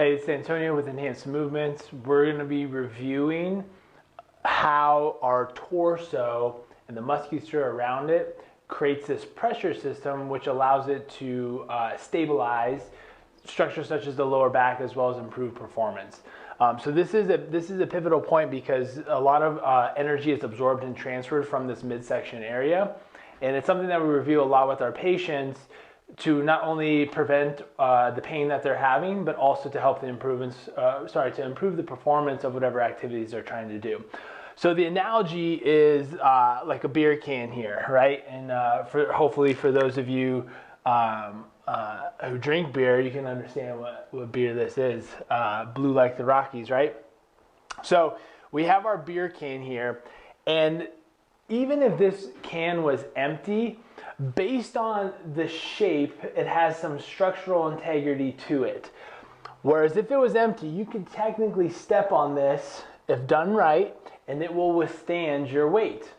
Hey, it's Antonio with Enhanced Movements. We're going to be reviewing how our torso and the musculature around it creates this pressure system which allows it to stabilize structures such as the lower back as well as improve performance. So this is a pivotal point because a lot of energy is absorbed and transferred from this midsection area, and it's something that we review a lot with our patients to not only prevent the pain that they're having, but also to help the to improve the performance of whatever activities they're trying to do. So the analogy is like a beer can here, right? And hopefully for those of you who drink beer, you can understand what beer this is. Blue like the Rockies, right? So we have our beer can here, and even if this can was empty, based on the shape, it has some structural integrity to it. Whereas if it was empty, you could technically step on this, if done right, and it will withstand your weight,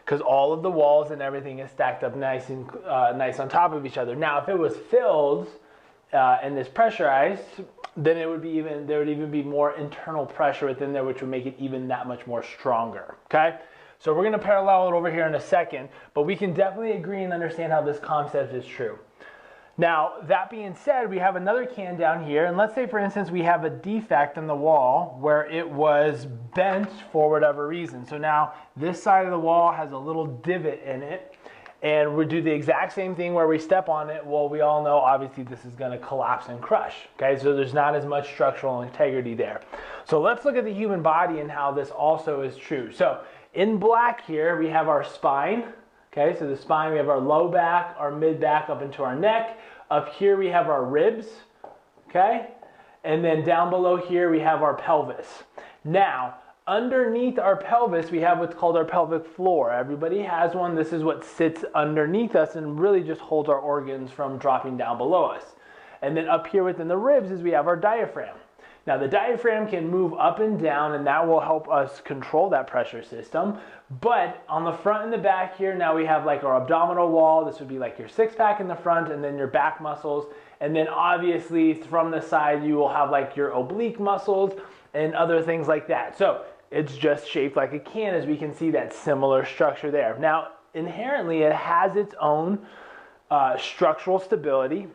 because all of the walls and everything is stacked up nice on top of each other. Now, if it was filled and is pressurized, then there would even be more internal pressure within there, which would make it even that much more stronger. Okay. So we're going to parallel it over here in a second, but we can definitely agree and understand how this concept is true. Now, that being said, we have another can down here, and let's say, for instance, we have a defect in the wall where it was bent for whatever reason. So now this side of the wall has a little divot in it, and we do the exact same thing where we step on it. Well, we all know, obviously, this is going to collapse and crush. Okay, so there's not as much structural integrity there. So let's look at the human body and how this also is true. So in black here, we have our spine. Okay, so the spine, we have our low back, our mid back up into our neck. Up here, we have our ribs. Okay, and then down below here, we have our pelvis. Now, underneath our pelvis, we have what's called our pelvic floor. Everybody has one. This is what sits underneath us and really just holds our organs from dropping down below us. And then up here within the ribs is we have our diaphragm. Now, the diaphragm can move up and down, and that will help us control that pressure system. But on the front and the back here, now we have like our abdominal wall. This would be like your six-pack in the front, and then your back muscles. And then obviously from the side, you will have like your oblique muscles and other things like that. So it's just shaped like a can, as we can see that similar structure there. Now, inherently, it has its own structural stability.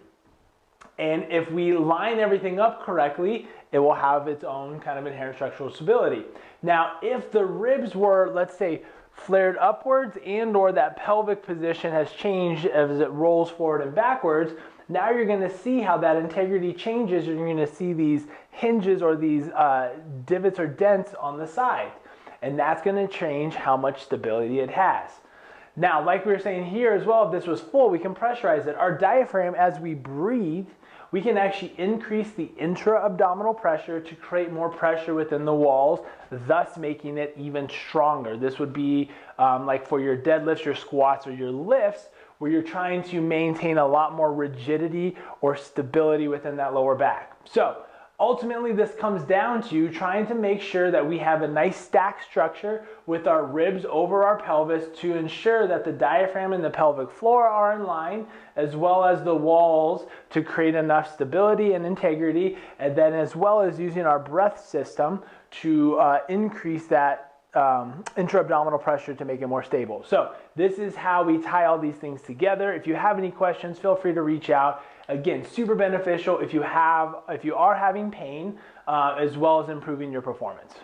And if we line everything up correctly, it will have its own kind of inherent structural stability. Now, if the ribs were, let's say, flared upwards and or that pelvic position has changed as it rolls forward and backwards, now you're going to see how that integrity changes. You're going to see these hinges or these divots or dents on the side. And that's going to change how much stability it has. Now, like we were saying here as well, if this was full, we can pressurize it. Our diaphragm, as we breathe, we can actually increase the intra-abdominal pressure to create more pressure within the walls, thus making it even stronger. This would be like for your deadlifts, your squats, or your lifts, where you're trying to maintain a lot more rigidity or stability within that lower back. So ultimately, this comes down to trying to make sure that we have a nice stack structure with our ribs over our pelvis to ensure that the diaphragm and the pelvic floor are in line, as well as the walls to create enough stability and integrity, and then as well as using our breath system to increase that intra-abdominal pressure to make it more stable. So this is how we tie all these things together. If you have any questions, feel free to reach out. Again, super beneficial if you are having pain, as well as improving your performance.